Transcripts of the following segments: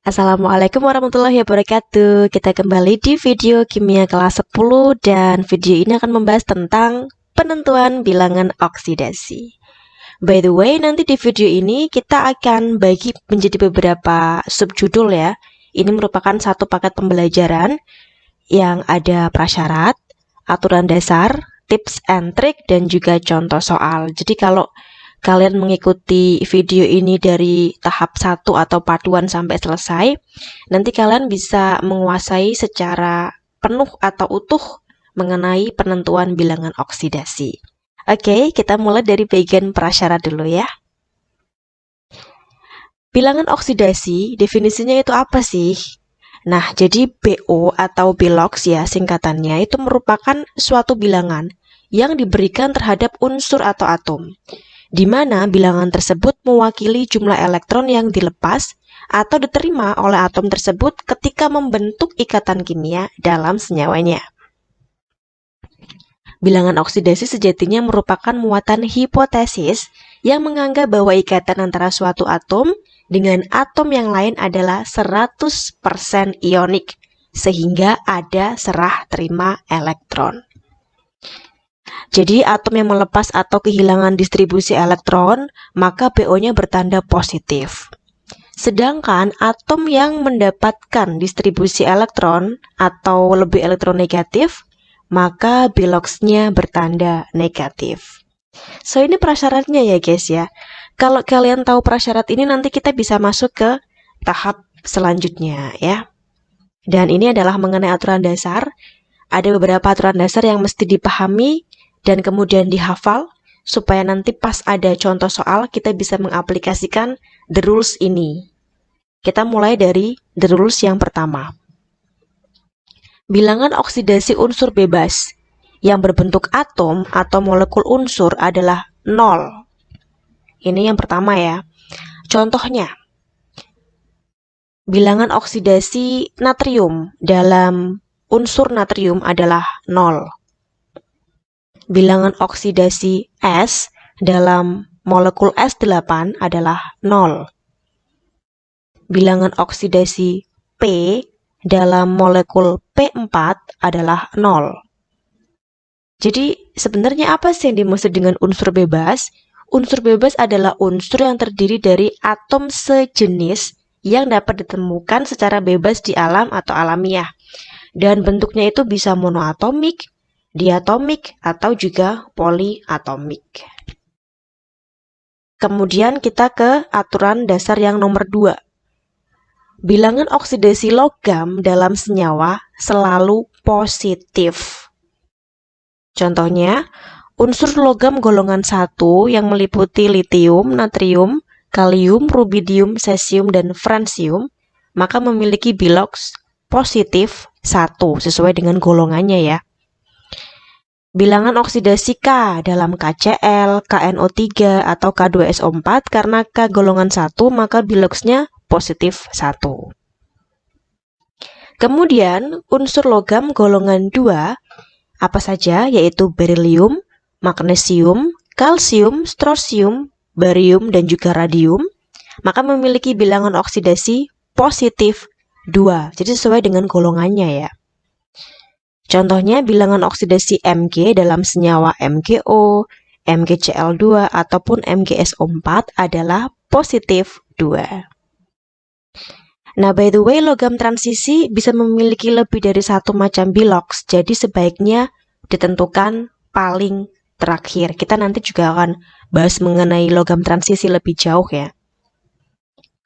Assalamualaikum warahmatullahi wabarakatuh. Kita kembali di video kimia kelas 10 dan video ini akan membahas tentang penentuan bilangan oksidasi. By the way, nanti di video ini kita akan bagi menjadi beberapa subjudul ya. Ini merupakan satu paket pembelajaran yang ada prasyarat, aturan dasar, tips and trick, dan juga contoh soal. Jadi kalau kalian mengikuti video ini dari tahap 1 atau part 1 sampai selesai, nanti kalian bisa menguasai secara penuh atau utuh mengenai penentuan bilangan oksidasi. Oke, kita mulai dari bagian prasyarat dulu ya. Bilangan oksidasi, definisinya itu apa sih? Nah, jadi BO atau bilox ya singkatannya itu merupakan suatu bilangan yang diberikan terhadap unsur atau atom, di mana bilangan tersebut mewakili jumlah elektron yang dilepas atau diterima oleh atom tersebut ketika membentuk ikatan kimia dalam senyawanya. Bilangan oksidasi sejatinya merupakan muatan hipotesis yang menganggap bahwa ikatan antara suatu atom dengan atom yang lain adalah 100% ionik, sehingga ada serah terima elektron. Jadi atom yang melepas atau kehilangan distribusi elektron, maka BO-nya bertanda positif. Sedangkan atom yang mendapatkan distribusi elektron atau lebih elektronegatif, maka biloxnya bertanda negatif. So ini prasyaratnya ya guys ya. Kalau kalian tahu prasyarat ini nanti kita bisa masuk ke tahap selanjutnya ya. Dan ini adalah mengenai aturan dasar. Ada beberapa aturan dasar yang mesti dipahami dan kemudian dihafal supaya nanti pas ada contoh soal kita bisa mengaplikasikan the rules ini. Kita mulai dari the rules yang pertama. Bilangan oksidasi unsur bebas yang berbentuk atom atau molekul unsur adalah 0. Ini yang pertama ya. Contohnya, bilangan oksidasi natrium dalam unsur natrium adalah 0. Bilangan oksidasi S dalam molekul S8 adalah 0. Bilangan oksidasi P dalam molekul P4 adalah 0. Jadi sebenarnya apa sih yang dimaksud dengan unsur bebas? Unsur bebas adalah unsur yang terdiri dari atom sejenis yang dapat ditemukan secara bebas di alam atau alamiah. Dan bentuknya itu bisa monoatomik, diatomik, atau juga poliatomik. Kemudian kita ke aturan dasar yang nomor 2. Bilangan oksidasi logam dalam senyawa selalu positif. Contohnya, unsur logam golongan 1 yang meliputi litium, natrium, kalium, rubidium, cesium, dan francium, maka memiliki bilox positif 1 sesuai dengan golongannya ya. Bilangan oksidasi K dalam KCl, KNO3, atau K2SO4 karena K golongan 1 maka biloxnya positif 1. Kemudian unsur logam golongan 2 apa saja yaitu berilium, magnesium, kalsium, strosium, barium, dan juga radium maka memiliki bilangan oksidasi positif 2. Jadi sesuai dengan golongannya ya. Contohnya bilangan oksidasi Mg dalam senyawa MgO, MgCl2, ataupun MgSO4 adalah positif 2. Nah, by the way, logam transisi bisa memiliki lebih dari satu macam bilox, jadi sebaiknya ditentukan paling terakhir. Kita nanti juga akan bahas mengenai logam transisi lebih jauh ya.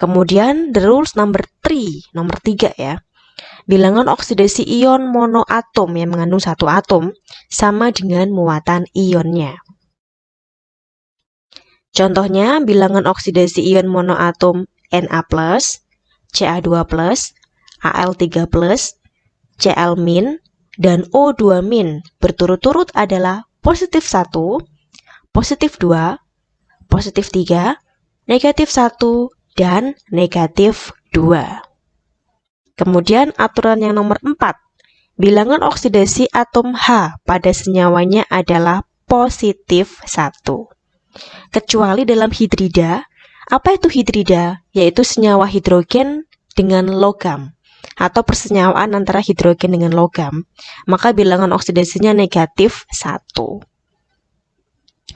Kemudian, the rules nomor 3 ya. Bilangan oksidasi ion monoatom yang mengandung satu atom sama dengan muatan ionnya. Contohnya, bilangan oksidasi ion monoatom Na+, Ca2+, Al3+, Cl-, dan O2- berturut-turut adalah positif 1, positif 2, positif 3, negatif 1, dan negatif 2. Kemudian aturan yang nomor 4, bilangan oksidasi atom H pada senyawanya adalah positif 1. Kecuali dalam hidrida. Apa itu hidrida? Yaitu senyawa hidrogen dengan logam atau persenyawaan antara hidrogen dengan logam, maka bilangan oksidasinya negatif 1.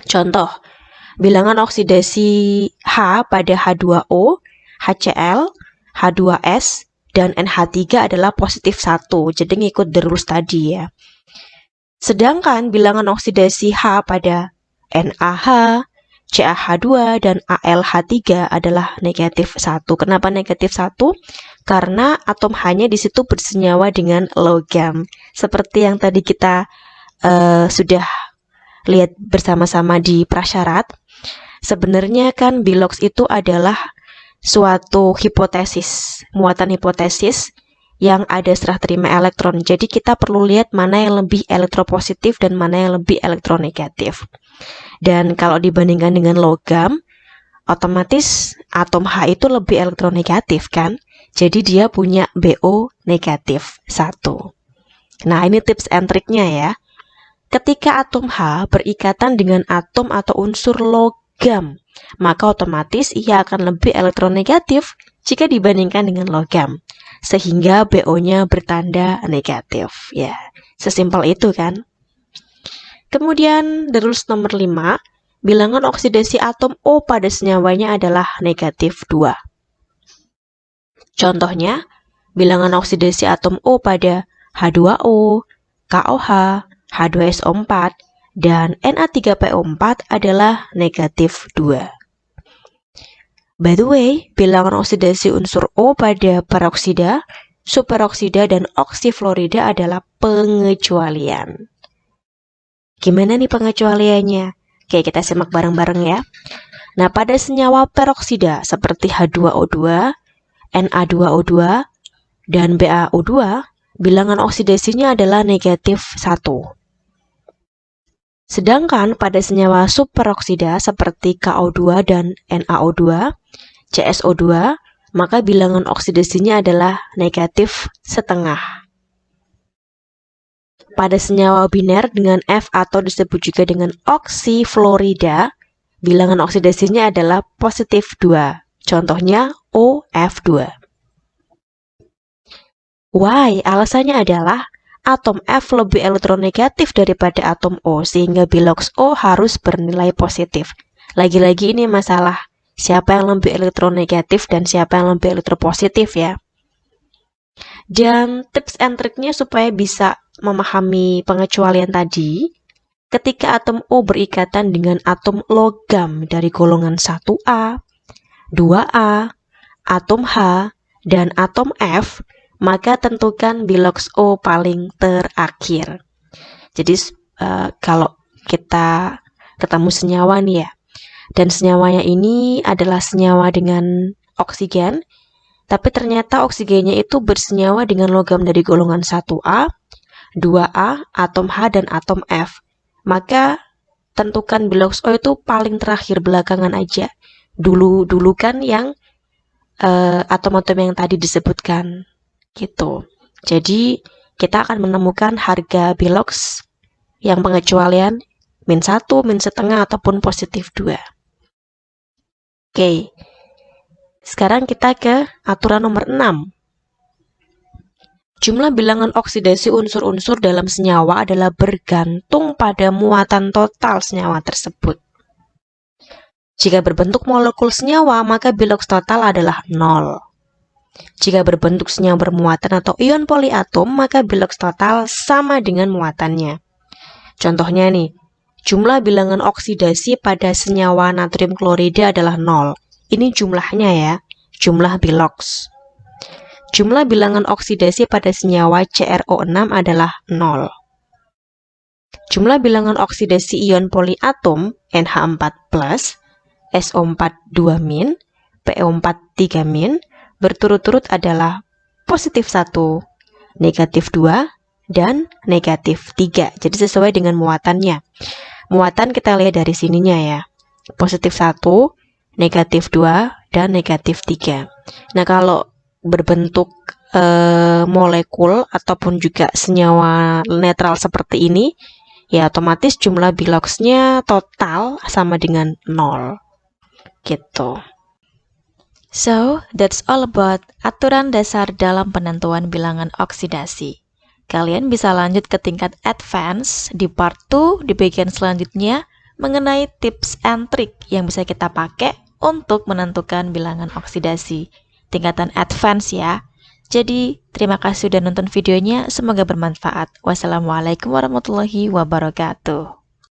Contoh, bilangan oksidasi H pada H2O, HCl, H2S, dan NH3 adalah positif 1, jadi ngikut the rules tadi ya. Sedangkan bilangan oksidasi H pada NaH, CaH2, dan AlH3 adalah negatif 1. Kenapa negatif 1? Karena atom H-nya di situ bersenyawa dengan logam. Seperti yang tadi kita sudah lihat bersama-sama di prasyarat. Sebenarnya kan bilox itu adalah suatu hipotesis, muatan hipotesis yang ada serah terima elektron. Jadi kita perlu lihat mana yang lebih elektropositif dan mana yang lebih elektronegatif. Dan kalau dibandingkan dengan logam, otomatis atom H itu lebih elektronegatif kan? Jadi dia punya BO negatif 1. Nah, ini tips and triknya ya. Ketika atom H berikatan dengan atom atau unsur logam, maka otomatis ia akan lebih elektronegatif jika dibandingkan dengan logam, sehingga BO-nya bertanda negatif. Ya, sesimpel itu kan. Kemudian, the rules nomor 5, bilangan oksidasi atom O pada senyawanya adalah negatif 2. Contohnya, bilangan oksidasi atom O pada H2O, KOH, H2SO4, dan Na3PO4 adalah negatif 2. By the way, bilangan oksidasi unsur O pada peroksida, superoksida, dan oksifluorida adalah pengecualian. Gimana nih pengecualiannya? Oke, kita simak bareng-bareng ya. Nah, pada senyawa peroksida seperti H2O2, Na2O2, dan BaO2, bilangan oksidasinya adalah negatif 1. Sedangkan pada senyawa superoksida seperti KO2 dan NaO2, CSO2, maka bilangan oksidasinya adalah negatif 0,5. Pada senyawa biner dengan F atau disebut juga dengan oksifluorida, bilangan oksidasinya adalah positif 2. Contohnya OF2. Why? Alasannya adalah atom F lebih elektronegatif daripada atom O, sehingga bilox O harus bernilai positif. Lagi-lagi ini masalah siapa yang lebih elektronegatif dan siapa yang lebih elektropositif ya. Dan tips and triknya supaya bisa memahami pengecualian tadi, ketika atom O berikatan dengan atom logam dari golongan 1A, 2A, atom H, dan atom F, maka tentukan bilox O paling terakhir. Jadi kalau kita ketemu senyawa nih ya, dan senyawanya ini adalah senyawa dengan oksigen, tapi ternyata oksigennya itu bersenyawa dengan logam dari golongan 1A, 2A, atom H, dan atom F. Maka tentukan bilox O itu paling terakhir, belakangan aja. Dulu kan yang atom-atom yang tadi disebutkan gitu. Jadi kita akan menemukan harga bilox yang pengecualian -1, -0,5, ataupun positif 2. Oke, sekarang kita ke aturan nomor 6. Jumlah bilangan oksidasi unsur-unsur dalam senyawa adalah bergantung pada muatan total senyawa tersebut. Jika berbentuk molekul senyawa, maka bilox total adalah 0. Jika berbentuk senyawa bermuatan atau ion poliatom, maka bilox total sama dengan muatannya. Contohnya nih, jumlah bilangan oksidasi pada senyawa natrium klorida adalah 0. Ini jumlahnya ya, jumlah bilox. Jumlah bilangan oksidasi pada senyawa CrO6 adalah 0. Jumlah bilangan oksidasi ion poliatom NH4+, SO4 2-, PO4 3-, berturut-turut adalah positif 1, negatif 2, dan negatif 3. Jadi sesuai dengan muatannya. Muatan kita lihat dari sininya ya. Positif 1, negatif 2, dan negatif 3. Nah, kalau berbentuk molekul ataupun juga senyawa netral seperti ini, ya otomatis jumlah biloxnya total sama dengan 0. Gitu. So, that's all about aturan dasar dalam penentuan bilangan oksidasi. Kalian bisa lanjut ke tingkat advance di part 2 di bagian selanjutnya mengenai tips and trick yang bisa kita pakai untuk menentukan bilangan oksidasi tingkatan advance ya. Jadi, terima kasih sudah nonton videonya, semoga bermanfaat. Wassalamualaikum warahmatullahi wabarakatuh.